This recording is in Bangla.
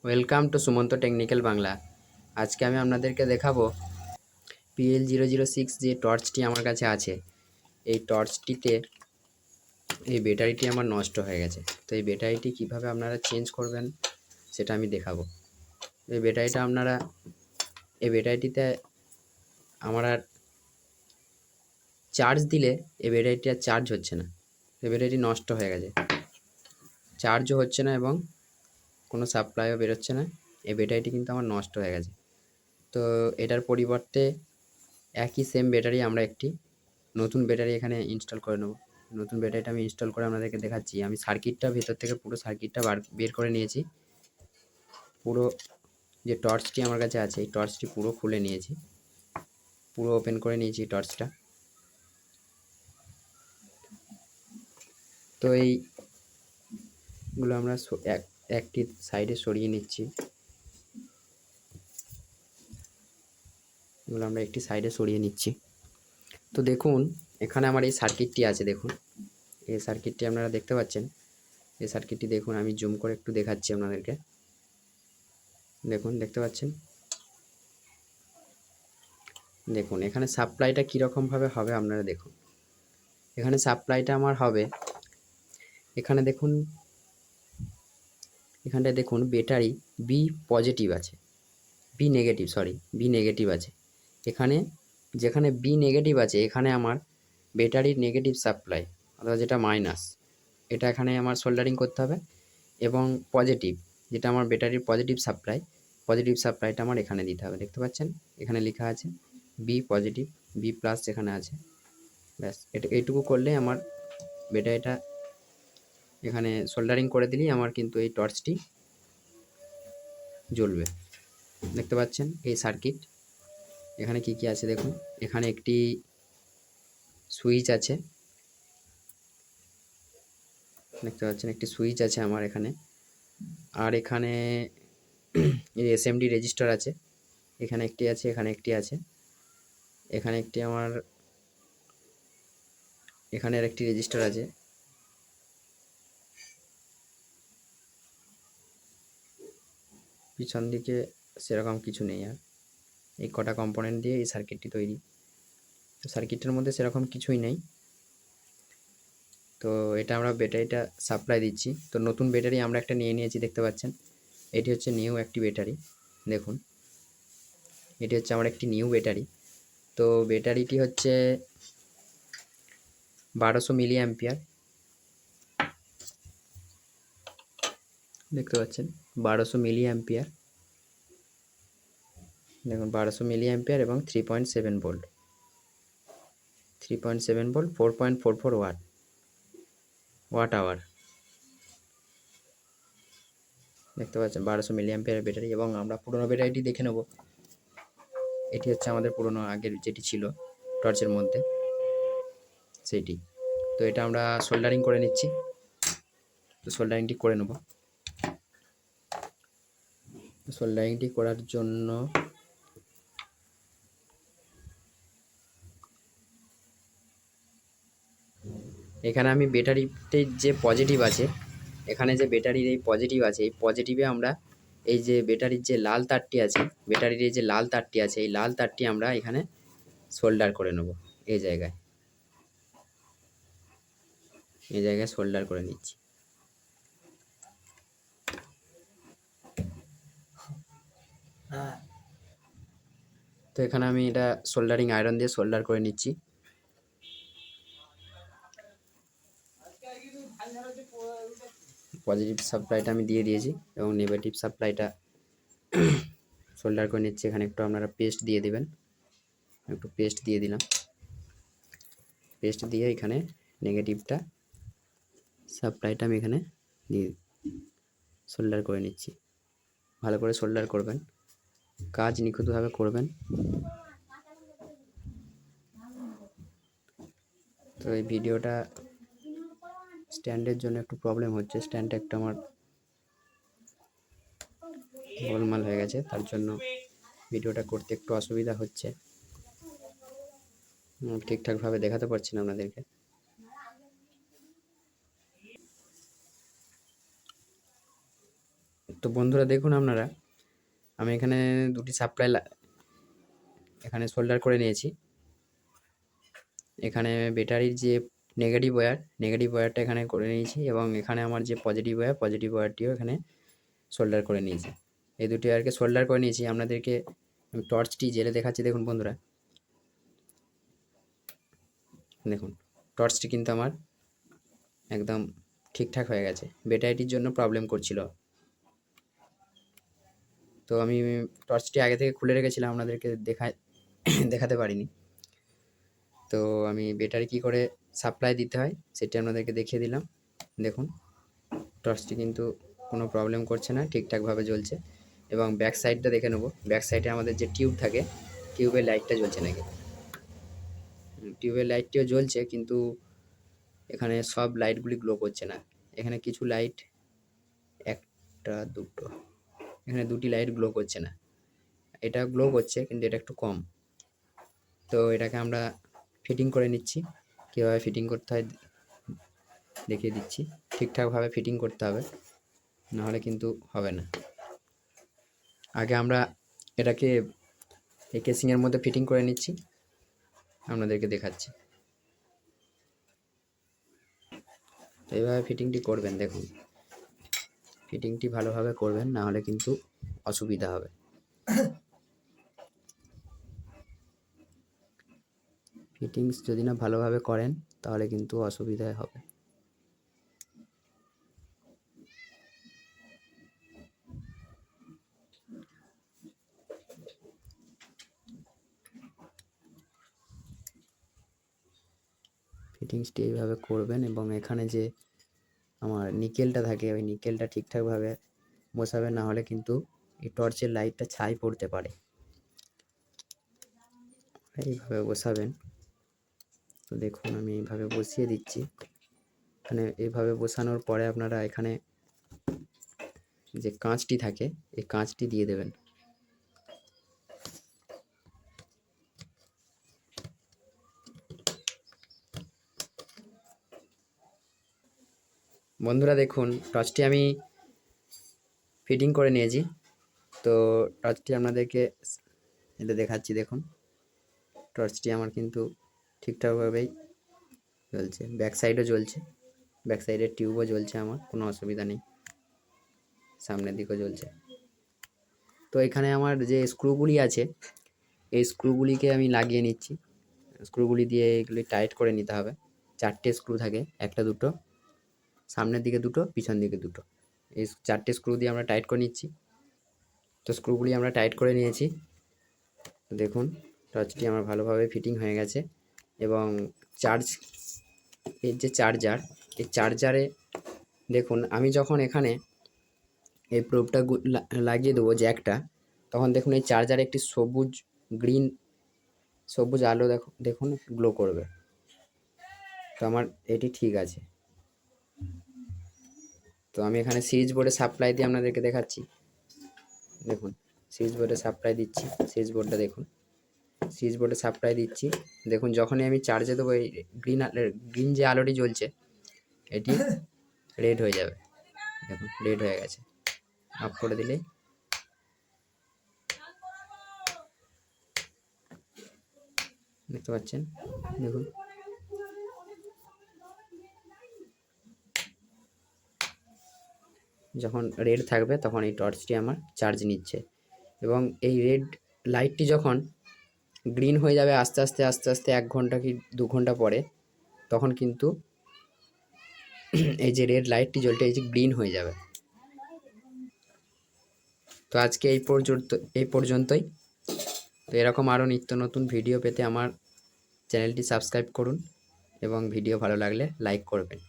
Welcome to Sumanta technical Bangla. আজকে আমি আপনাদেরকে দেখাবো PL006 যে টর্চটি আমার কাছে আছে। এই টর্চটিতে এই ব্যাটারিটি আমার নষ্ট হয়ে গেছে। তো এই ব্যাটারিটি কিভাবে আপনারা চেঞ্জ করবেন সেটা আমি দেখাবো। এই ব্যাটারিটিতে আমার আর চার্জ দিলে এই ব্যাটারিটি আর চার্জ হচ্ছে না। এই ব্যাটারিটি নষ্ট হয়ে গেছে, চার্জও হচ্ছে না এবং কোনো সাপ্লাইও বেরোচ্ছে না। এই ব্যাটারিটি কিন্তু আমার নষ্ট হয়ে গেছে। তো এটার পরিবর্তে একই সেম ব্যাটারি আমরা একটি নতুন ব্যাটারি এখানে ইনস্টল করে নেব। নতুন ব্যাটারিটা আমি ইনস্টল করে আপনাদেরকে দেখাচ্ছি। আমি সার্কিটটা ভেতর থেকে পুরো সার্কিটটা বের করে নিয়েছি। পুরো যে টর্চটি আমার কাছে আছে এই টর্চটি পুরো খুলে নিয়েছি, পুরো ওপেন করে নিয়েছি টর্চটা। তো এইগুলো আমরা একটি সাইডে সরিয়ে নিচ্ছি। এগুলো আমরা একটি সাইডে সরিয়ে নিচ্ছি। তো দেখুন এখানে আমার এই সার্কিটটি আছে। দেখুন এই সার্কিটটি আপনারা দেখতে পাচ্ছেন। এই সার্কিটটি দেখুন, আমি জুম করে একটু দেখাচ্ছি আপনাদেরকে। দেখুন, দেখতে পাচ্ছেন। দেখুন এখানে সাপ্লাইটা কীরকমভাবে হবে আপনারা দেখুন। এখানে সাপ্লাইটা আমার হবে, এখানে দেখুন, এখানটায় দেখুন ব্যাটারি বি পজিটিভ আছে, বি নেগেটিভ আছে। এখানে যেখানে বি নেগেটিভ আছে এখানে আমার ব্যাটারির নেগেটিভ সাপ্লাই, অর্থাৎ যেটা মাইনাস, এটা এখানে আমার সোল্ডারিং করতে হবে। এবং পজিটিভ, যেটা আমার ব্যাটারির পজিটিভ সাপ্লাইটা আমার এখানে দিতে হবে। দেখতে পাচ্ছেন এখানে লেখা আছে বি পজিটিভ, বি প্লাস যেখানে আছে। ব্যাস এইটুকু করলে আমার ব্যাটারিটা এখানে সোল্ডারিং করে দিলেই আমার কিন্তু এই টর্চটি জ্বলবে। দেখতে পাচ্ছেন এই সার্কিট। এখানে কি কি আছে দেখুন। এখানে একটি সুইচ আছে, দেখতে পাচ্ছেন একটি সুইচ আছে আমার এখানে। আর এখানে এই এসএমডি রেজিস্টার আছে, এখানে একটি আছে, এখানে একটি আছে, এখানে একটি আমার, এখানে আর একটি রেজিস্টার আছে। পিছন দিকে সেরকম কিছু নেই। আর এই কটা কম্পোনেন্ট দিয়ে এই সার্কিটটি তৈরি। তো সার্কিটের মধ্যে সেরকম কিছুই নেই। তো এটা আমরা ব্যাটারিটা সাপ্লাই দিচ্ছি। তো নতুন ব্যাটারি আমরা একটা নিয়ে নিয়েছি, দেখতে পাচ্ছেন। এটি হচ্ছে নিউ একটি ব্যাটারি। দেখুন এটি হচ্ছে আমার একটি নিউ ব্যাটারি। তো ব্যাটারিটি হচ্ছে 1200 মিলি অ্যাম্পিয়ার। দেখতে পাচ্ছেন 1200 মিলি অ্যাম্পিয়ার। দেখুন 1200 মিলি অ্যাম্পিয়ার এবং 3.7 ভোল্ট, 3.7 ভোল্ট, 4.44 ওয়াট আওয়ার। দেখতে পাচ্ছেন 1200 মিলি অ্যাম্পিয়ারের ব্যাটারি। এবং আমরা পুরোনো ব্যাটারিটি দেখে নেব। এটি হচ্ছে আমাদের পুরোনো আগের যেটি ছিল টর্চের মধ্যে সেইটি। তো এটা আমরা সোল্ডারিং করে নিচ্ছি। তো সোল্ডারিংটি করে নেব। সোল্ডারিংটি করার জন্য এখানে আমি ব্যাটারিতে যে পজিটিভ আছে, এখানে যে ব্যাটারির এই পজিটিভ আছে, এই পজিটিভে আমরা এই যে ব্যাটারির যে লাল তারটি আছে, ব্যাটারির এই যে লাল তারটি আছে, এই লাল তারটি আমরা এখানে সোল্ডার করে নেব। এই জায়গায় সোল্ডার করে নিচ্ছি। তো এখানে আমি এটা সোল্ডারিং আয়রন দিয়ে সোল্ডার করে নিচ্ছি। পজিটিভ সাপ্লাইটা আমি দিয়ে দিয়েছি এবং নেগেটিভ সাপ্লাইটা সোল্ডার করে নিচ্ছি। এখানে একটু আপনারা পেস্ট দিয়ে দেবেন, একটু পেস্ট দিয়ে দিলাম। পেস্ট দিয়ে এখানে নেগেটিভটা সাপ্লাইটা আমি এখানে দিয়ে সোল্ডার করে নিচ্ছি। ভালো করে সোল্ডার করবেন, কাজ নিখুঁতভাবে করবেন। তো এই ভিডিওটা স্ট্যান্ডের জন্য একটু প্রবলেম হচ্ছে, স্ট্যান্ডটা একটু আমার গোলমাল হয়ে গেছে, তার জন্য ভিডিওটা করতে একটু অসুবিধা হচ্ছে। ঠিকঠাকভাবে দেখাতে পারছি না আপনাদেরকে। তো বন্ধুরা দেখুন আপনারা, আমি এখানে দুটি সাপ্লাই এখানে সোল্ডার করে নিয়েছি। এখানে ব্যাটারির যে নেগেটিভ ওয়্যারটা এখানে করে নিয়েছি, এবং এখানে আমার যে পজিটিভ ওয়্যারটিও এখানে সোল্ডার করে নিয়েছি। এই দুটি ওয়্যারকে সোল্ডার করে নিয়েছি। আপনাদেরকে আমি টর্চটি জেলে দেখাচ্ছি। দেখুন বন্ধুরা, দেখুন টর্চটি কিন্তু আমার একদম ঠিকঠাক হয়ে গেছে। ব্যাটারিটির জন্য প্রবলেম করছিল, তো আমি টর্চটি আগে থেকে খুলে রেখেছিলাম, আপনাদেরকে দেখাতে পারিনি। তো আমি ব্যাটারি কী করে সাপ্লাই দিতে হয় সেটি আপনাদেরকে দেখিয়ে দিলাম। দেখুন টর্চটি কিন্তু কোনো প্রবলেম করছে না, ঠিকঠাকভাবে জ্বলছে। এবং ব্যাক সাইডটা দেখে নেবো, ব্যাক সাইডে আমাদের যে টিউব থাকে, টিউবের লাইটটা জ্বলছে নাকি। টিউবের লাইটটিও জ্বলছে, কিন্তু এখানে সব লাইটগুলি গ্লো করছে না। এখানে কিছু লাইট, একটা দুটো, এখানে দুটি লাইট গ্লো করছে না। এটা গ্লো করছে কিন্তু এটা একটু কম। তো এটাকে আমরা ফিটিং করে নিচ্ছি। কীভাবে ফিটিং করতে হয় দেখিয়ে দিচ্ছি। ঠিকঠাকভাবে ফিটিং করতে হবে, নাহলে কিন্তু হবে না। আগে আমরা এটাকে এই কেসিংয়ের মধ্যে ফিটিং করে নিচ্ছি, আপনাদেরকে দেখাচ্ছি। এইভাবে ফিটিংটি করবেন। দেখুন ফিটিংটি ভালোভাবে করবেন, নাহলে কিন্তু অসুবিধা হবে। ফিটিংস যদি না ভালোভাবে করেন তাহলে কিন্তু অসুবিধায় হবে। ফিটিংসটি এইভাবে করবেন, এবং এখানে যে আমার নিকেলটা থাকে ওই নিকেলটা ঠিকঠাকভাবে বসাবেন, না হলে কিন্তু এই টর্চের লাইটটা ছাই পড়তে পারে। এইভাবে বসাবেন। তো দেখুন আমি এইভাবে বসিয়ে দিচ্ছি। এখানে এইভাবে বসানোর পরে আপনারা এখানে যে কাঁচটি থাকে এই কাঁচটি দিয়ে দেবেন। বন্ধুরা দেখুন টর্চটি আমি ফিটিং করে নিয়েছি। তো টর্চটি আপনাদেরকে এটা দেখাচ্ছি। দেখুন টর্চটি আমার কিন্তু ঠিকঠাকভাবেই জ্বলছে, ব্যাক সাইডও জ্বলছে, ব্যাক সাইডের টিউবও জ্বলছে, আমার কোনো অসুবিধা নেই, সামনের দিকেও জ্বলছে। তো এখানে আমার যে স্ক্রুগুলি আছে এই স্ক্রুগুলিকে আমি লাগিয়ে নিচ্ছি। স্ক্রুগুলি দিয়ে এগুলি টাইট করে নিতে হবে। 4টে স্ক্রু থাকে, একটা দুটো, সামনের দিকে দুটো, পিছন দিকে দুটো। এই 4টে স্ক্রু দিয়ে আমরা টাইট করে নিচ্ছি। তো স্ক্রুগুলি আমরা টাইট করে নিয়েছি। দেখুন টর্চটি আমার ভালোভাবে ফিটিং হয়ে গেছে। এবং এর যে চার্জার, এই চার্জারে দেখুন আমি যখন এখানে এই প্রোবটা লাগিয়ে দেবো জ্যাকটা, তখন দেখুন এই চার্জারে একটি সবুজ আলো দেখুন গ্লো করবে। তো আমার এটি ঠিক আছে। তো আমি এখানে সুইচ বোর্ডে সাপ্লাই দিয়ে আপনাদেরকে দেখাচ্ছি। দেখুন সুইচ বোর্ডে সাপ্লাই দিচ্ছি, সুইচ বোর্ডটা দেখুন, সুইচ বোর্ডে সাপ্লাই দিচ্ছি। দেখুন যখনই আমি চার্জে দেবো এই গ্রিন যে আলোটি জ্বলছে এটি রেড হয়ে যাবে। দেখুন রেড হয়ে গেছে। অফ করে দিলে দেখতে পাচ্ছেন। দেখুন যখন রেড থাকবে তখন এই টর্চটি আমার চার্জ নিচ্ছে, এবং এই রেড লাইটটি যখন গ্রিন হয়ে যাবে আস্তে আস্তে আস্তে আস্তে 1 ঘন্টা কি 2 ঘন্টা পরে, তখন কিন্তু এই যে রেড লাইটটি জ্বলতে এই যে গ্রিন হয়ে যাবে। তো আজকে এই পর্যন্তই। তো এরকম আরও নিত্য নতুন ভিডিও পেতে আমার চ্যানেলটি সাবস্ক্রাইব করুন, এবং ভিডিও ভালো লাগলে লাইক করবেন।